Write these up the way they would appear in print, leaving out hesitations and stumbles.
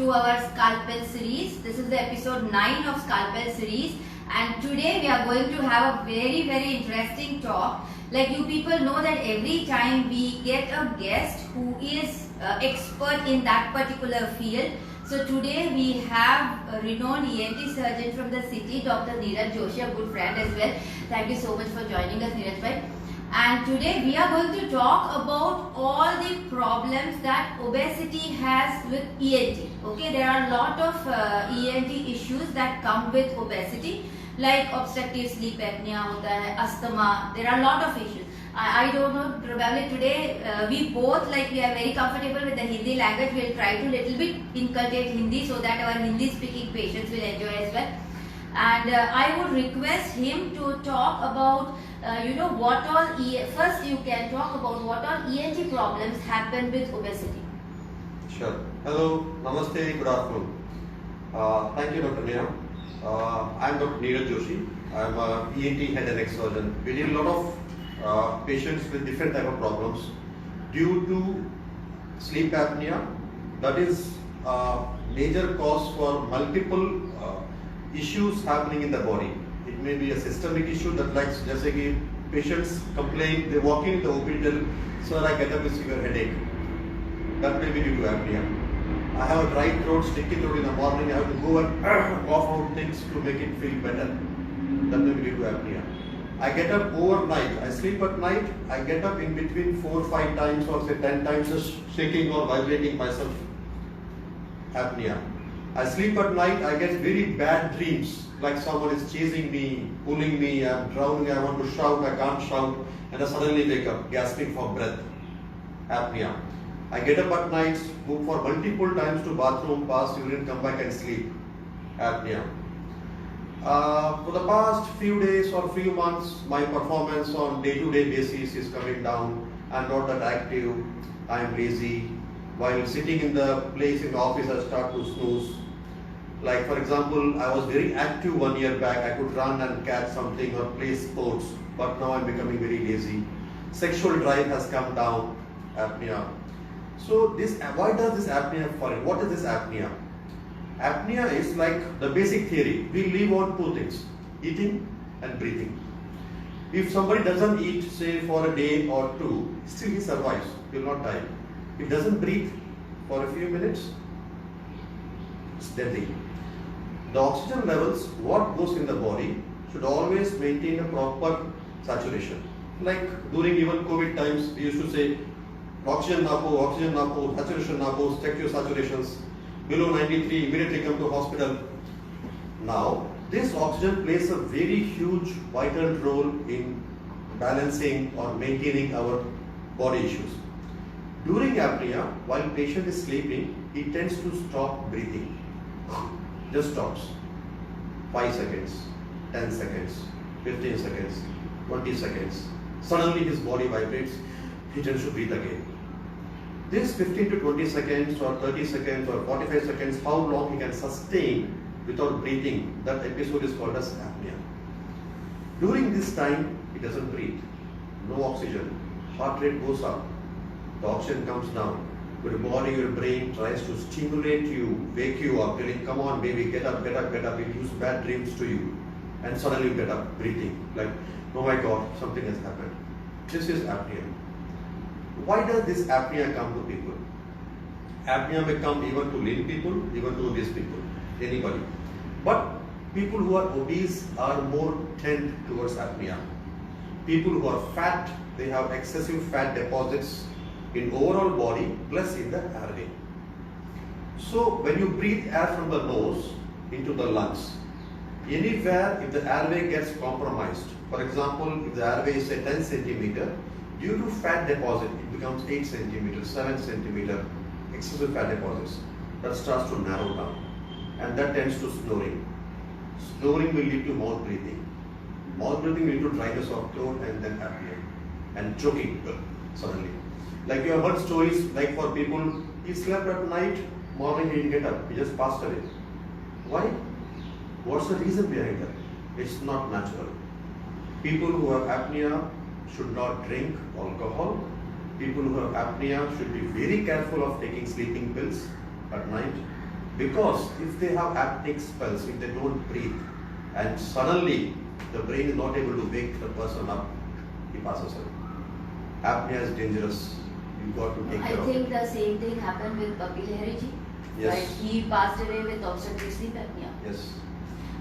to our Scalpel series. This is the episode 9 of Scalpel series, and today we are going to have a very interesting talk. Like, you people know that every time we get a guest who is expert in that particular field. So today we have a renowned ENT surgeon from the city, Dr. Neeraj Joshi, a good friend as well. Thank you so much for joining us, Neeraj bhai. And today we are going to talk about all the problems that obesity has with ENT. Okay, there are a lot of ENT issues that come with obesity, like obstructive sleep apnea, asthma. There are a lot of issues. I don't know, probably today we both, like, we are very comfortable with the Hindi language. We'll try to little bit inculcate Hindi so that our Hindi speaking patients will enjoy as well. And I would request him to talk about what all first you can talk about what all ENT problems happen with obesity. Sure. Hello, namaste, good afternoon. Thank you, Dr. Neha. I am Dr. Neeraj Joshi. I am a ENT head and neck surgeon. We deal a lot of patients with different type of problems due to sleep apnea. That is a major cause for multiple issues happening in the body. It may be a systemic issue that, like, just like patients complain, they walk in the OPD, sir, I get up with severe headache. That may be due to apnea. I have a dry throat, sticky throat in the morning, I have to go and cough out things to make it feel better. That may be due to apnea. I get up overnight, I sleep at night, I get up in between 4 or 5 times or say 10 times, just shaking or vibrating myself. Apnea. I sleep at night, I get very bad dreams, like someone is chasing me, pulling me, I'm drowning, I want to shout, I can't shout, and I suddenly wake up, gasping for breath. Apnea. I get up at night, move for multiple times to bathroom, pass urine, come back and sleep. Apnea. For the past few days or few months, my performance on day-to-day basis is coming down. I'm not that active, I'm lazy. While sitting in the place in the office, I start to snooze. Like, for example, I was very active 1 year back. I could run and catch something or play sports, but now I'm becoming very lazy. Sexual drive has come down. Apnea. So why does this apnea fall in? What is this apnea? Apnea is like the basic theory. We live on 2 things, eating and breathing. If somebody doesn't eat, say for a day or 2, still he survives, he will not die. If doesn't breathe for a few minutes, it's deadly. The oxygen levels, what goes in the body, should always maintain a proper saturation. Like during even COVID times, we used to say, oxygen napo, saturation napo, check your saturations. Below 93, immediately come to hospital. Now, this oxygen plays a very huge vital role in balancing or maintaining our body issues. During apnea, while patient is sleeping, he tends to stop breathing. Just stops. 5 seconds, 10 seconds, 15 seconds, 20 seconds. Suddenly his body vibrates, he tends to breathe again. This 15 to 20 seconds or 30 seconds or 45 seconds, how long he can sustain without breathing, that episode is called as apnea. During this time, he doesn't breathe. No oxygen. Heart rate goes up. The oxygen comes down. Your body, your brain tries to stimulate you, wake you up, telling, come on baby, get up, get up, get up. It gives bad dreams to you. And suddenly you get up, breathing. Like, oh my God, something has happened. This is apnea. Why does this apnea come to people? Apnea may come even to lean people, even to obese people, anybody. But people who are obese are more tend towards apnea. People who are fat, they have excessive fat deposits in overall body plus in the airway. So when you breathe air from the nose into the lungs, anywhere if the airway gets compromised, for example, if the airway is say 10 centimeter, due to fat deposit, it becomes 8 centimeter, 7 centimeter, excessive fat deposits. That starts to narrow down, and that tends to snoring. Snoring will lead to mouth breathing. Mouth breathing will lead to dryness of throat and then apnea and choking suddenly. Like, you have heard stories like for people, he slept at night, morning he didn't get up, he just passed away. Why? What's the reason behind that? It's not natural. People who have apnea should not drink alcohol. People who have apnea should be very careful of taking sleeping pills at night. Because if they have apneic spells, if they don't breathe, and suddenly the brain is not able to wake the person up, he passes away. Apnea is dangerous. You got to take care of it. I think the same thing happened with Kapil Heriji. Yes. Right? He passed away with obstructive sleep apnea. Yes.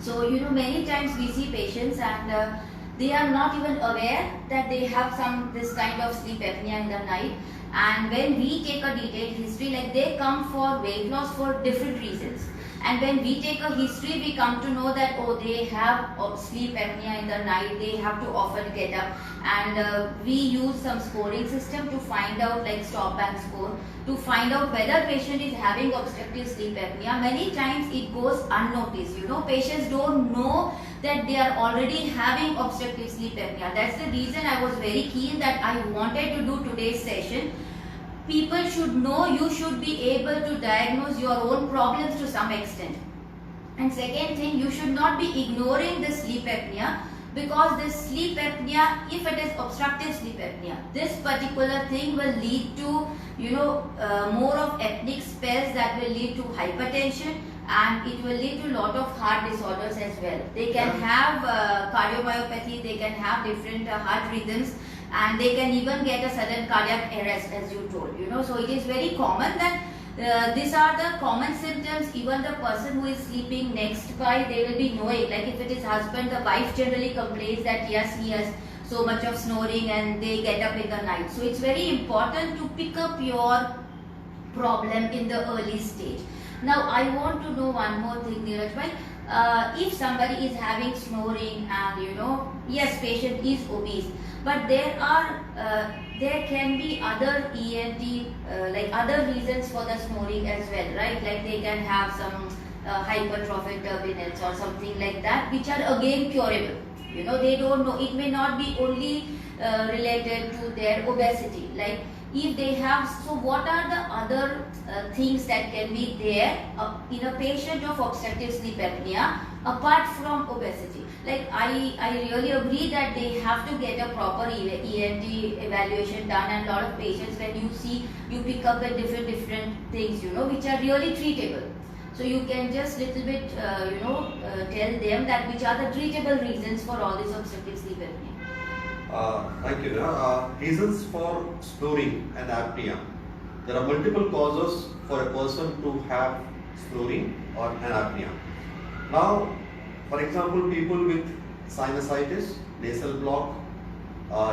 So, many times we see patients and they are not even aware that they have this kind of sleep apnea in the night. And when we take a detailed history, like they come for weight loss for different reasons. And when we take a history, we come to know that, oh, they have sleep apnea in the night, they have to often get up. And we use some scoring system to find out, like stop and score, to find out whether patient is having obstructive sleep apnea. Many times it goes unnoticed. Patients don't know that they are already having obstructive sleep apnea. That's the reason I was very keen that I wanted to do today's session. People should know, you should be able to diagnose your own problems to some extent. And second thing, you should not be ignoring the sleep apnea, because this sleep apnea, if it is obstructive sleep apnea, this particular thing will lead to, more of apneic spells that will lead to hypertension, and it will lead to a lot of heart disorders as well. They can have cardiomyopathy, they can have different heart rhythms, and they can even get a sudden cardiac arrest, as you told. So it is very common that these are the common symptoms. Even the person who is sleeping next by, they will be knowing. Like if it is husband, the wife generally complains that yes, he has so much of snoring and they get up in the night. So it's very important to pick up your problem in the early stage. Now I want to know one more thing, Neeraj bhai. If somebody is having snoring and yes, patient is obese, but there can be other ENT, like other reasons for the snoring as well, right? Like they can have some hypertrophic turbinates or something like that, which are again curable. They don't know. It may not be only related to their obesity. Like if they have, so what are the other things that can be there in a patient of obstructive sleep apnea apart from obesity? Like I really agree that they have to get a proper ENT evaluation done, and a lot of patients, when you see, you pick up at different things, which are really treatable. So you can just little bit, tell them that which are the treatable reasons for all this obstructive sleep apnea. Thank you. Reasons for snoring and apnea. There are multiple causes for a person to have snoring or an apnea. Now, for example, people with sinusitis, nasal block,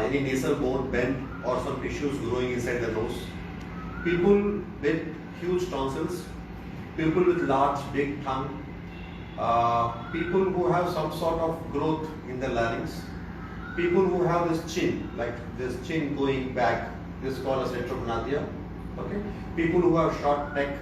any nasal bone bend or some tissues growing inside the nose, people with huge tonsils, people with large big tongue, people who have some sort of growth in the larynx, people who have this chin, like this chin going back, this is called as retrognathia. Okay? People who have short neck.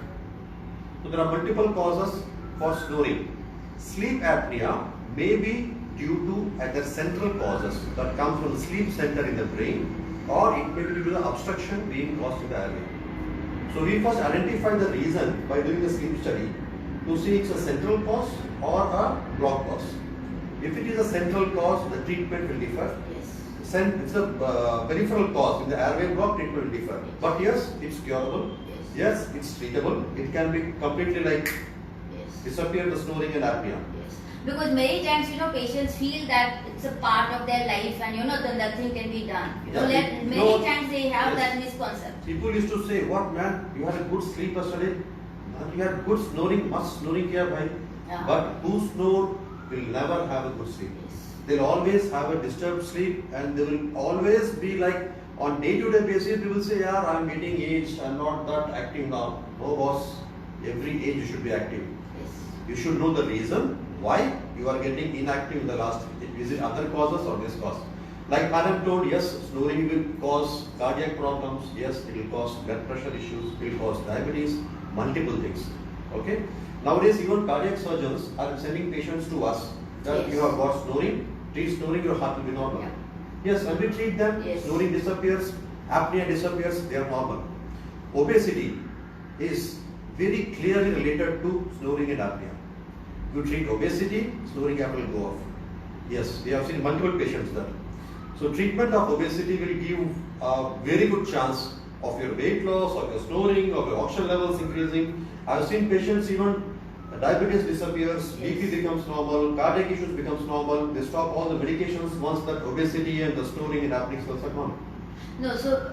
So there are multiple causes for snoring. Sleep apnea may be due to either central causes that come from the sleep center in the brain, or it may be due to the obstruction being caused in the airway. So we first identify the reason by doing a sleep study to see it's a central cause or a block cause. If it is a central cause, the treatment will differ. Yes. It's a peripheral cause, in the airway block, treatment will differ. But yes, it's curable. Yes, it's treatable. It can be completely like disappear the snoring and apnea. Yes. Because many times, patients feel that it's a part of their life and, then nothing can be done. Many times they have that misconception. People used to say, what man, you had a good sleep yesterday? You had good snoring, much snoring here, bhai. But who snore will never have a good sleep. Yes. They'll always have a disturbed sleep, and they will always be like, on day-to-day basis, people say, yeah, I'm getting aged, I'm not that active now. No boss, every age you should be active. Yes. You should know the reason why you are getting inactive in the last. Is it other causes or this cause? Like Madam told, yes, snoring will cause cardiac problems. Yes, it will cause blood pressure issues. It will cause diabetes, multiple things. Okay. Nowadays, even cardiac surgeons are sending patients to us that you have got snoring. Treat snoring, your heart will be normal. Yeah. Yes, when we treat them, snoring disappears, apnea disappears. They are normal. Obesity is very clearly related to snoring and apnea. You treat obesity, snoring will go off. Yes, we have seen multiple patients there. So treatment of obesity will give a very good chance of your weight loss, of your snoring, of your oxygen levels increasing. I have seen patients even diabetes disappears, BP Yes. becomes normal, cardiac issues becomes normal. They stop all the medications once that obesity and the snoring and happening cells are gone. No, so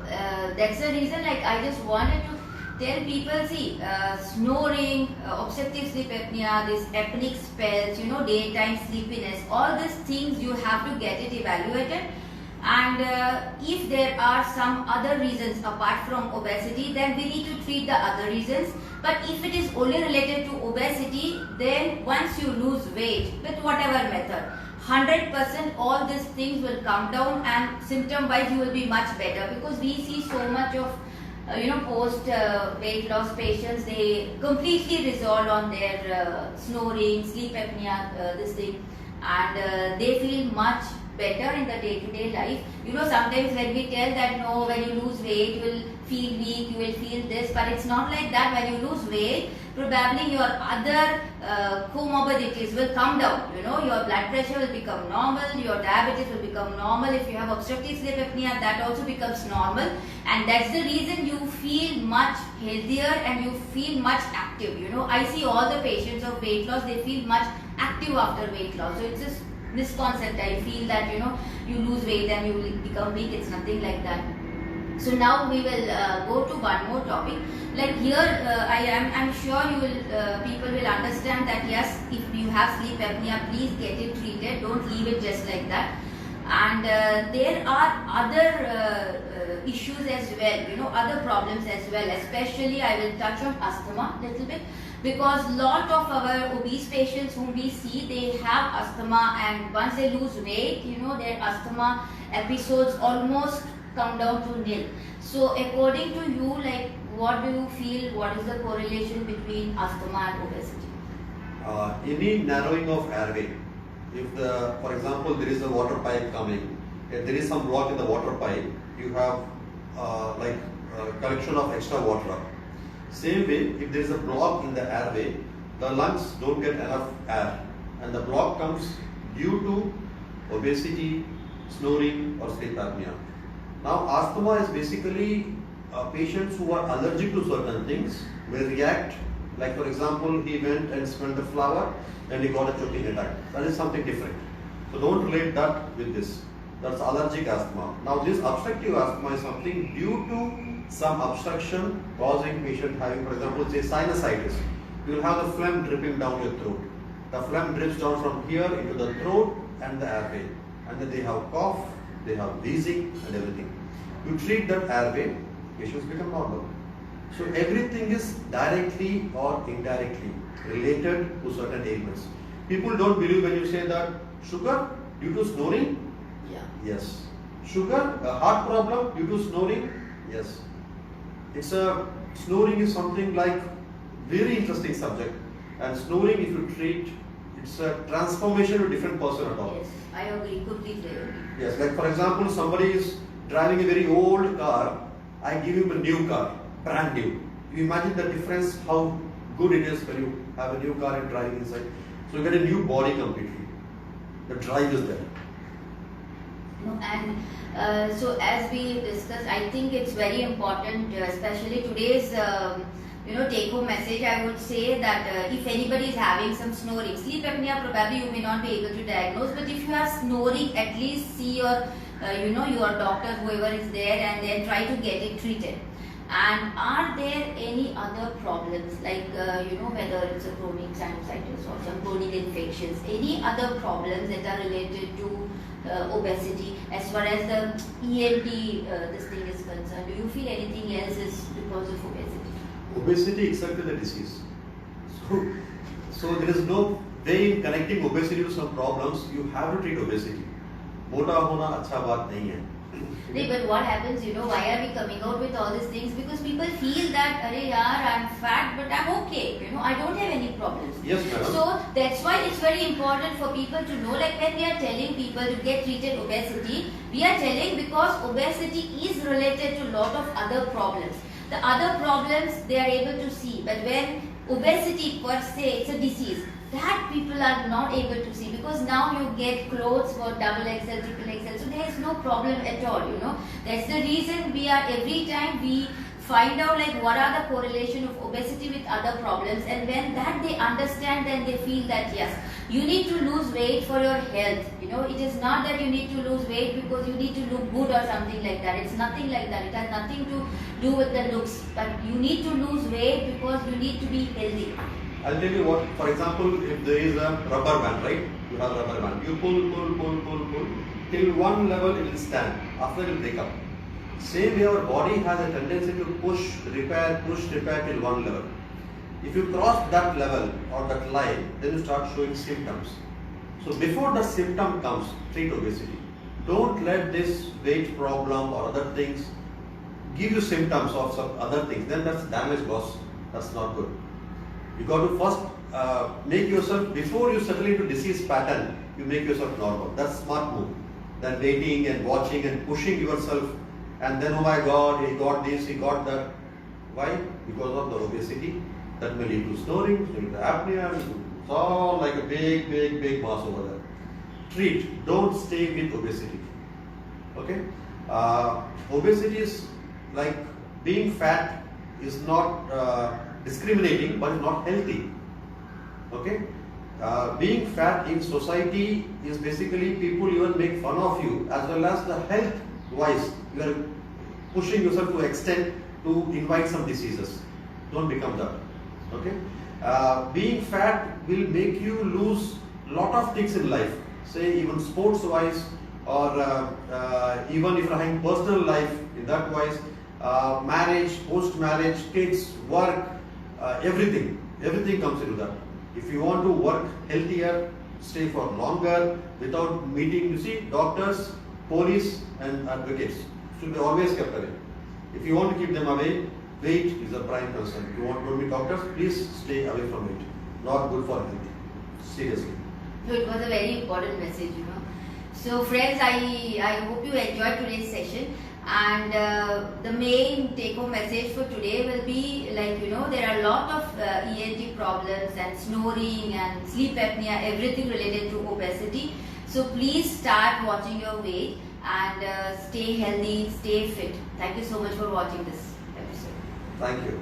that's the reason. Like I just wanted to tell people, see, snoring, obstructive sleep apnea, this apneic spells, daytime sleepiness, all these things you have to get it evaluated. And if there are some other reasons apart from obesity, then we need to treat the other reasons. But if it is only related to obesity, then once you lose weight with whatever method, 100% all these things will come down, and symptom wise you will be much better, because we see so much of post weight loss patients, they completely resolve on their snoring, sleep apnea, this thing, and they feel much better in the day-to-day life. Sometimes when we tell that no, when you lose weight you will feel weak, you will feel this, but it's not like that. When you lose weight, probably your other comorbidities will come down. Your blood pressure will become normal, your diabetes will become normal. If you have obstructive sleep apnea, that also becomes normal, and that's the reason you feel much healthier and you feel much active. I see all the patients of weight loss, they feel much active after weight loss. So it's just misconcept. I feel that you lose weight and you will become weak. It's nothing like that. So now we will go to one more topic. Like here, I'm sure you will people will understand that yes, if you have sleep apnea, please get it treated. Don't leave it just like that. And there are other issues as well. Other problems as well. Especially, I will touch on asthma a little bit, because lot of our obese patients whom we see, they have asthma, and once they lose weight, their asthma episodes almost come down to nil. So according to you, like, what do you feel, what is the correlation between asthma and obesity? Any narrowing of airway, if for example there is a water pipe coming, if there is some block in the water pipe, you have collection of extra water. Same way, if there is a block in the airway, the lungs don't get enough air, and the block comes due to obesity, snoring or sleep apnea. Now asthma is basically patients who are allergic to certain things will react. Like for example, he went and smelled the flower and he got a choking attack. That is something different. So don't relate that with this. That's allergic asthma. Now this obstructive asthma is something due to some obstruction causing patient having, for example, say sinusitis. You will have the phlegm dripping down your throat. The phlegm drips down from here into the throat and the airway. And then they have cough, they have wheezing and everything. You treat that airway, patients become normal. So everything is directly or indirectly related to certain ailments. People don't believe when you say that sugar due to snoring. Yeah. Yes. Sugar, a heart problem due to snoring. Yes. Snoring is something like very interesting subject, and snoring, if you treat, it's a transformation to a different person at all. Yes, I agree, completely agree. Yes, like for example, somebody is driving a very old car, I give him a new car, brand new. You imagine the difference, how good it is when you have a new car and driving inside. So you get a new body completely. The drive is there. And so as we discussed, I think it's very important, especially today's take-home message. I would say that if anybody is having some snoring, sleep apnea, probably you may not be able to diagnose, but if you are snoring, at least see your your doctor, whoever is there, and then try to get it treated. And are there any other problems, like whether it's a chronic sinusitis or some chronic infections, any other problems that are related to obesity as far as the ENT this thing is concerned? Do you feel anything else is because of obesity? Obesity itself is a disease. So there is no way in connecting obesity to some problems. You have to treat obesity. मोटा होना अच्छा बात नहीं है. But what happens, why are we coming out with all these things? Because people feel that, Arey yaar, I'm fat, but I'm okay. I don't have any problems. Yes, madam. So that's why it's very important for people to know, like when we are telling people to get treated obesity, we are telling because obesity is related to a lot of other problems. The other problems they are able to see, but when obesity per se, it's a disease, that people are not able to see, because now you get clothes for double XL, triple XL, so there is no problem at all. That's the reason we are, every time we find out like what are the correlation of obesity with other problems, and when that they understand, then they feel that yes, you need to lose weight for your health. It is not that you need to lose weight because you need to look good or something like that. It's nothing like that. It has nothing to do with the looks, but you need to lose weight because you need to be healthy. I'll tell you what, for example, if there is a rubber band, right? You have a rubber band. You pull, till one level it will stand. After it will break up. Same way our body has a tendency to push, repair till one level. If you cross that level or that line, then you start showing symptoms. So before the symptom comes, treat obesity. Don't let this weight problem or other things give you symptoms of some other things. Then that's damage loss. That's not good. You got to first make yourself, before you settle into disease pattern, you make yourself normal. That's smart move. Then waiting and watching and pushing yourself, and then oh my God, he got this, he got that. Why? Because of the obesity. That may lead to snoring, lead to apnea. It's all like a big mass over there. Treat. Don't stay with obesity. Okay? Obesity is like being fat is not discriminating, but it's not healthy. Okay? Being fat in society is basically people even make fun of you, as well as the health wise you are pushing yourself to extent to invite some diseases. Don't become that. Okay? Being fat will make you lose lot of things in life, say even sports wise, or even if you're having personal life in that wise, marriage, post marriage, kids, work, everything comes into that. If you want to work healthier, stay for longer without meeting, you see, doctors, police and advocates should be always kept away. If you want to keep them away, weight is a prime concern. If you want to meet doctors, please stay away from it. Not good for health. Seriously. So it was a very important message. So friends, I hope you enjoyed today's session. And the main take-home message for today will be like, there are a lot of ENT problems and snoring and sleep apnea, everything related to obesity. So please start watching your weight and stay healthy, stay fit. Thank you so much for watching this episode. Thank you.